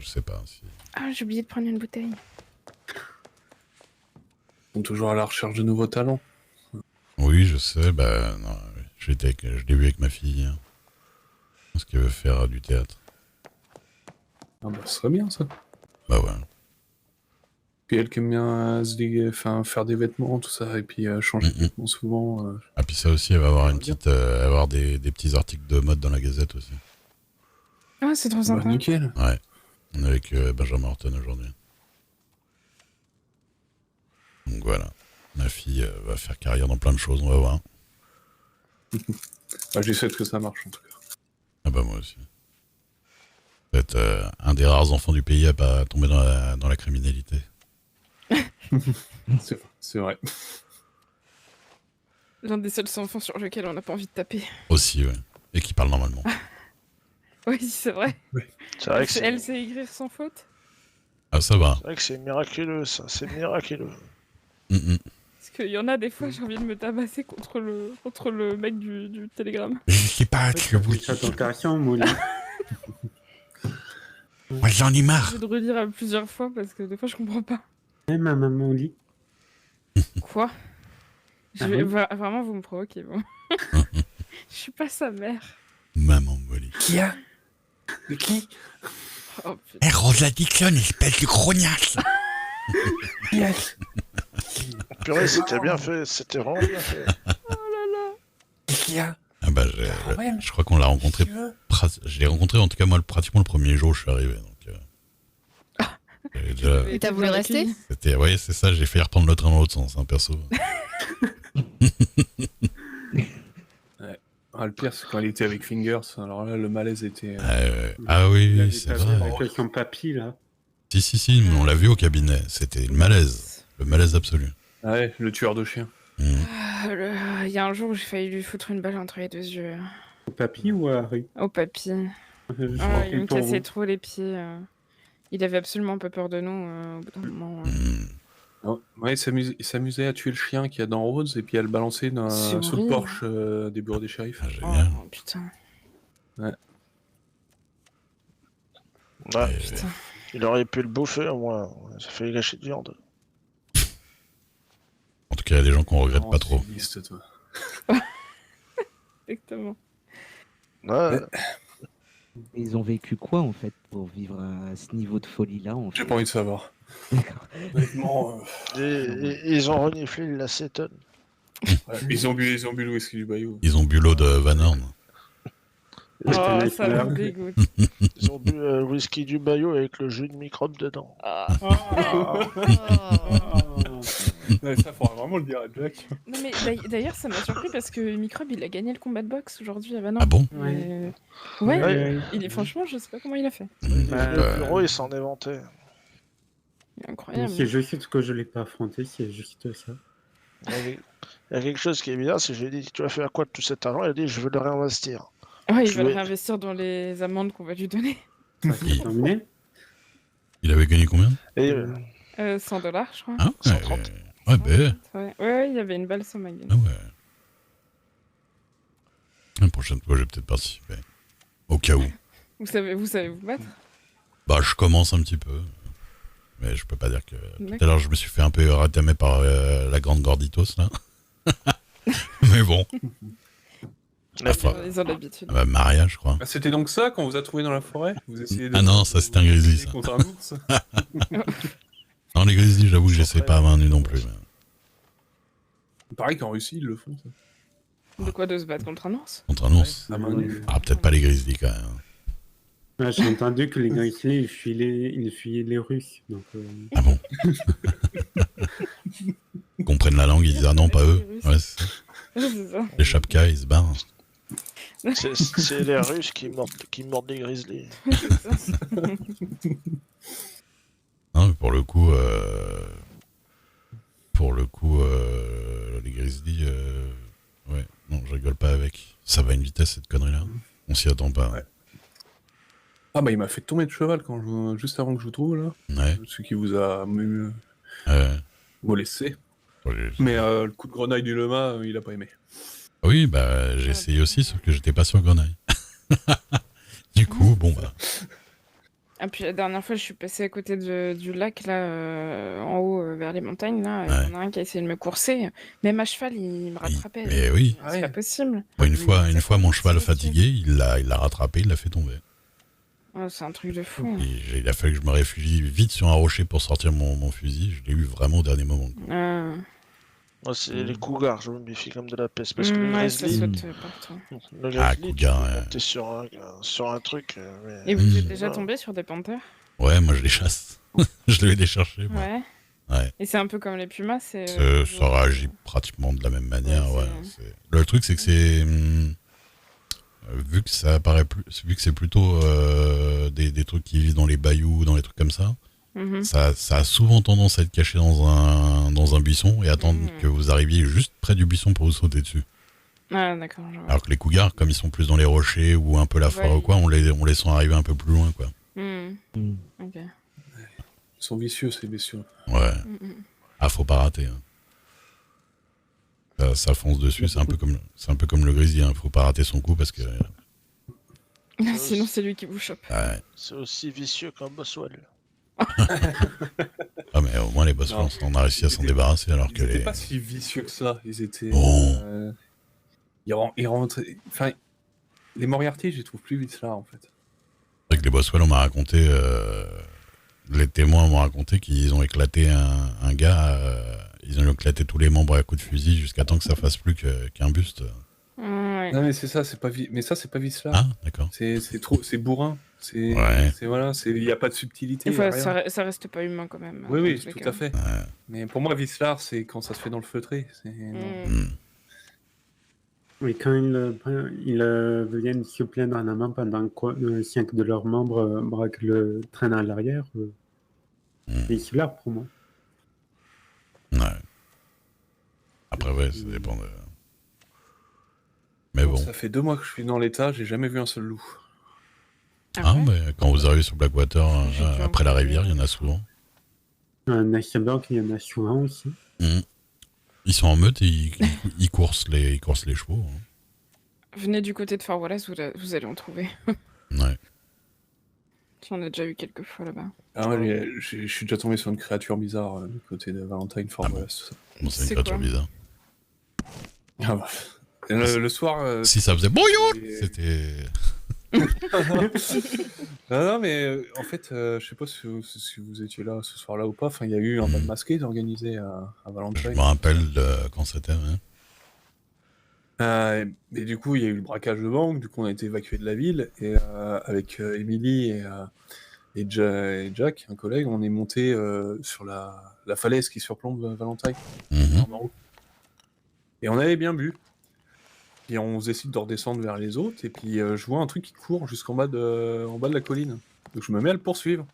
Je sais pas si... Ah, j'ai oublié de prendre une bouteille. Ils sont toujours à la recherche de nouveaux talents. Oui, je sais, bah non, je l'ai vu avec ma fille hier. Parce qu'elle veut faire du théâtre. Ah bah ce serait bien ça. Bah ouais. Puis elle qui aime bien faire des vêtements, tout ça, et puis changer de vêtements souvent. Ah puis ça aussi, elle va avoir Ça une va bien. petite, avoir des petits articles de mode dans la Gazette aussi. Ah, c'est trop Bah sympa. nickel. Ouais. On est avec Benjamin Horton aujourd'hui. Donc voilà. Ma fille va faire carrière dans plein de choses, on va voir. Bah, j'essaie que ça marche en tout cas. Ah bah moi aussi. Peut-être un des rares enfants du pays à pas tomber dans la criminalité. C'est vrai. L'un des seuls enfants sur lequel on n'a pas envie de taper. Aussi, ouais. Et qui parle normalement. Oui, c'est vrai. C'est vrai que c'est Elle sait écrire sans faute. Ah ça va. miraculeux, ça. C'est miraculeux. Parce qu'il y en a des fois, j'ai envie de me tabasser contre le mec du télégramme. Je sais pas, tu le Ça tentation, Molly. Moi j'en ai marre. J'ai de relire à plusieurs fois parce que des fois, je comprends pas. Eh, ma maman Molly. Quoi Ah vais bon vraiment, vous me provoquez, bon. Je suis pas sa mère. Maman Molly. Qui a Qui Oh putain. Eh, Rosa Dixon, espèce de grognasse. Qui a Purée, c'était bien fait. C'était vraiment bien fait. Oh là là. Qui a Ah bah je crois qu'on l'a rencontré. Je l'ai rencontré en tout cas moi pratiquement le premier jour où je suis arrivé. Donc, j'avais déjà... Et t'as voulu rester? C'était, ouais, c'est ça, j'ai failli reprendre le train dans l'autre sens, hein, perso. Ah, le pire, c'est quand il était avec Fingers. Alors là, le malaise était. Ah Il oui, avait c'est pas vrai. avec son papy, là. Si, mais on l'a vu au cabinet. C'était le malaise absolu. Ouais, le tueur de chiens. Il y a un jour où j'ai failli lui foutre une balle entre les deux yeux. Au papy ou à Harry Au papy. Je Ah, m'en il prie me pour cassait vous. trop les pieds. Il avait absolument pas peur de nous au bout d'un moment. Ouais, il s'amusait à tuer le chien qu'il y a dans Rhodes et puis à le balancer C'est sous le horrible. Porsche des bureaux des shérifs. Ah, génial. Oh putain. Ouais, Putain. il aurait pu le bouffer au moins. Ça fait gâcher de viande. En tout cas, il y a des gens qu'on regrette Oh, pas trop. civiliste, toi. Exactement. Ouais. Ils ont vécu quoi en fait pour vivre à ce niveau de folie là en fait. J'ai pas envie de savoir. D'accord. Honnêtement, Ils ont reniflé l'acétone. ils ont bu le whisky du Bayou. Ils ont bu l'eau de Van Horn. Oh, C'était ça me Iceberg. dégoûte. Ils ont bu le whisky du Bayou avec le jus de microbe dedans. Ouais, ça, faudra vraiment le dire à Jack. Non mais d'ailleurs, ça m'a surpris parce que Microbe, il a gagné le combat de boxe aujourd'hui à Vanon. Ah bon? Ouais. Ouais. Franchement, je sais pas comment il a fait. Le bureau, il s'en est vanté. Il est incroyable. C'est juste que je l'ai pas affronté, c'est juste ça. Il y a quelque chose qui est bizarre, c'est que j'ai dit, tu vas faire quoi de tout cet argent? Il a dit, je veux le réinvestir. Ouais, il Je va le vais- réinvestir dans les amendes qu'on va lui donner. Ça s'est terminé. Il avait gagné combien? Et 100 $, je crois. Ah ouais. 130. Ouais, ben. Ouais, il y avait une balle sur ma gueule. Ah ouais. La prochaine fois, je vais peut-être participer. Au cas où. Vous savez vous battre? Bah, je commence un petit peu. Mais je peux pas dire que... Tout D'accord. à l'heure, je me suis fait un peu ratamer par la grande Gorditos, là. Mais bon. Enfin, Ils ont l'habitude. Maria, je crois. Ah, c'était donc ça quand on vous a trouvé dans la forêt? Vous essayez de... Ah non, ça, c'est un grizzly, ça. Contre un ours. Non, les grizzlies, j'avoue que j'essaie pas à main nue non plus. mais- Il paraît qu'en Russie, ils le font, ça. De quoi de se battre contre un ours? Contre un ours. À main nue. Ah, peut-être pas les grizzlies, quand même. Ouais, j'ai entendu que les Grizzlies, ils fuyaient les Russes. Donc, Ah bon? Ils comprennent la langue, ils disent ah non, pas eux. Ouais, c'est ça. C'est ça. Les chapkas, ils se barrent. c'est les Russes qui mordent les grizzlies. Non, mais pour le coup, les grizzlies, ouais, non, je rigole pas avec. Ça va à une vitesse, cette connerie-là. On s'y attend pas. Ouais. Ah bah il m'a fait tomber de cheval juste avant que je vous trouve là. Ouais. Ce qui vous a molesté. Bon, Mais le coup de grenaille du Lema, il a pas aimé. oui, bah, j'ai essayé aussi, sauf que j'étais pas sur Grenaille. Du coup, bon, bah. Ah, puis la dernière fois, je suis passée à côté du lac, là, en haut, vers les montagnes, là. Il y en a un qui a essayé de me courser. Même à cheval, il me rattrapait. Mais oui. Ah C'est ouais. pas possible. Bon, une Oui, fois, mon cheval c'est fatigué, il l'a rattrapé, il l'a fait tomber. Oh, c'est un truc de fou. Il a fallu que je me réfugie vite sur un rocher pour sortir mon fusil. Je l'ai eu vraiment au dernier moment, quoi. Moi, c'est les cougars, je me méfie comme de la peste. Parce que le Ouais, ça grizzly, saute partout. le grizzly, tu cougar, peux ouais. monter sur un truc. Et vous êtes Mmh. déjà Ouais. tombé sur des panthères? Ouais, moi je les chasse. Je vais les chercher, moi. Ouais. Ouais. Et c'est un peu comme les pumas, Ça réagit pratiquement de la même manière, Ouais, ouais. Le truc, c'est que c'est... vu que ça apparaît plus... Vu que c'est plutôt des trucs qui vivent dans les bayous, dans les trucs comme ça, Mhm. ça a souvent tendance à être caché dans un buisson et attendre que vous arriviez juste près du buisson pour vous sauter dessus. Ah, d'accord. Je vois. Alors que les cougars, comme ils sont plus dans les rochers ou un peu la forêt Ouais. ou quoi, on les sent arriver un peu plus loin, quoi. Hmm. Mm. Ok. Ils sont vicieux, ces bestiaux. Ouais. Mhm. Ah, faut pas rater. Hein. Ça fonce dessus, c'est un peu comme le grizzly, hein. Faut pas rater son coup parce que... Sinon, c'est lui qui vous chope. ouais. C'est aussi vicieux qu'un boswell. Ah, mais au moins les boss, Non. on a réussi à s'en débarrasser alors Ils que étaient les... pas si vicieux que ça. Ils étaient. Oh. Ils rentraient. Enfin, les Moriarty, je les trouve plus vite là, en fait. Avec les Boswell, on m'a raconté, les témoins m'ont raconté qu'ils ont éclaté un gars, ils ont éclaté tous les membres à coups de fusil jusqu'à temps que ça fasse plus qu'un buste. Ouais. Non, mais c'est ça, c'est pas mais ça, c'est pas vite là. Ah, d'accord. C'est trop, c'est bourrin. C'est Ouais. voilà, il y a pas de subtilité. Des y a fois, rien. ça reste pas humain quand même. Oui, dans oui, tous les tout cas. à fait. Ouais. Mais pour moi, Vislar, c'est quand ça se fait dans le feutré. Non. Hmm. Oui, quand ils viennent se plaindre en amont pendant que 5 de leurs membres braquent le train à l'arrière, c'est similaire pour moi. Ouais. Après, ouais, ça dépend de... Mais bon. Ça fait 2 mois que je suis dans l'état, j'ai jamais vu un seul loup. Ah, ouais. mais quand vous arrivez sur Blackwater, J'ai dû après la en rivière, il y en a voir. souvent. Nationberg, il y en a souvent aussi. Mhm. Ils sont en meute et ils coursent les chevaux. Hein. Venez du côté de Far Wallace, vous allez en trouver. Ouais. J'en ai déjà eu quelques fois là-bas. Ah ouais, je suis déjà tombé sur une créature bizarre du côté de Valentine Fort Ah bon. West, tout ça. Bon, c'est une C'est créature quoi bizarre. Ah bah. Le soir. Si ça faisait bouillon, c'est- c'était... non, mais en fait, je sais pas si vous étiez là ce soir-là ou pas. Enfin, il y a eu un bal masqué organisé à Je Valentine. me rappelle de quand c'était. Hein. Et du coup, il y a eu le braquage de banque. Du coup, on a été évacué de la ville. Et avec Emily et Jack, un collègue, on est monté sur la falaise qui surplombe Valentine. Mhm. En haut. Et on avait bien bu. Et on décide de redescendre vers les autres. Et puis, je vois un truc qui court jusqu'en bas de la colline. Donc, je me mets à le poursuivre.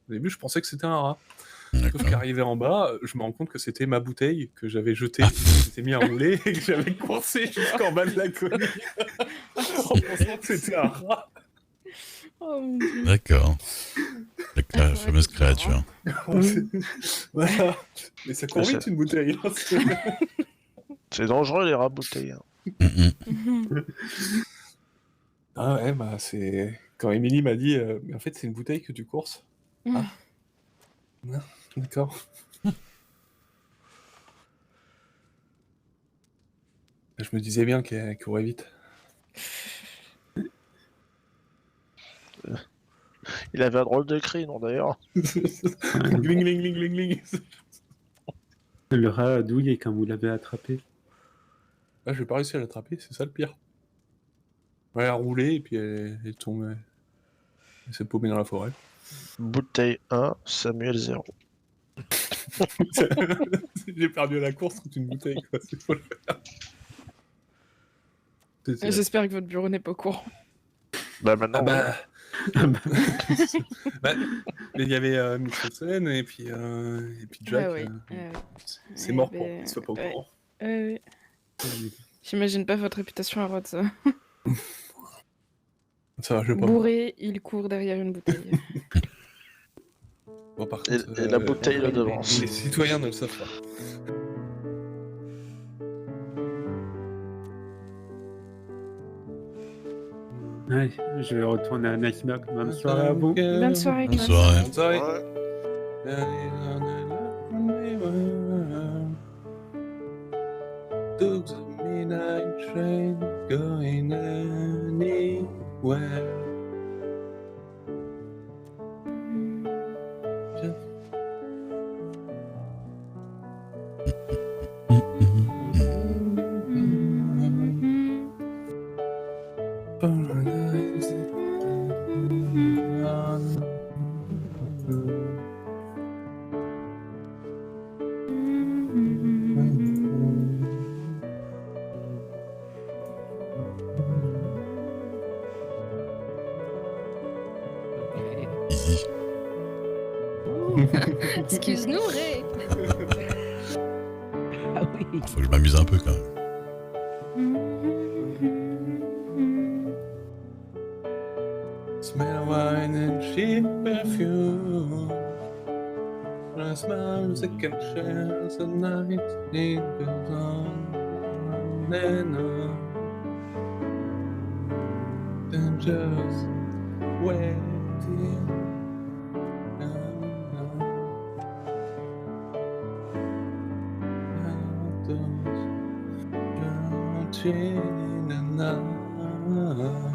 Au début, je pensais que c'était un rat. Sauf D'accord. qu'arrivé en bas, je me rends compte que c'était ma bouteille que j'avais jetée, Ah. que j'étais mis à rouler et que j'avais coursé jusqu'en bas de la colline en pensant que c'était un rat. Oh mon dieu. D'accord. La Ouais, fameuse c'est marrant. créature. Voilà. Mais ça court vite une bouteille. Hein. C'est dangereux les rats bouteilles. Hein. Mhm. Ah ouais, bah c'est... Quand Émilie m'a dit, mais en fait c'est une bouteille que tu courses. Ah. Non, d'accord. Je me disais bien qu'elle courait vite. Il avait un drôle de cri, non d'ailleurs. Gling, gling, gling, gling, gling. Le rat a douillé quand vous l'avez attrapé. Ah, j'ai pas réussi à l'attraper, c'est ça le pire. Ouais, elle a roulé et puis elle tombe. Elle s'est paumée dans la forêt. Bouteille 1, Samuel 0. J'ai perdu à la course contre une bouteille, quoi. C'est faut le faire. J'espère que votre bureau n'est pas au courant. Bah maintenant, Ah bah... bah, mais il y avait Mikkelsen et puis Jack. Ah ouais. C'est mort Eh pour ben, qu'il soit pas au ouais. courant. J'imagine pas votre réputation à Rhodes. Ça va, je vais pas. Bourré, il court derrière une bouteille. Bon, par et contre, la bouteille le devance. les citoyens ne le savent pas. Ouais, je vais retourner à l'iceberg. Bonne soirée à vous. Bonne soirée, Bonne Glenn. soirée. Bonne soirée. Ouais. Took the midnight train going anywhere. Easy. Excuse-nous, Ray. Ah oui. Faut que je m'amuse un peu quand même. Smell wine and cheap perfume. I smell music and shares the night. It goes on and on. Then just waiting. Outdoors, counting the night.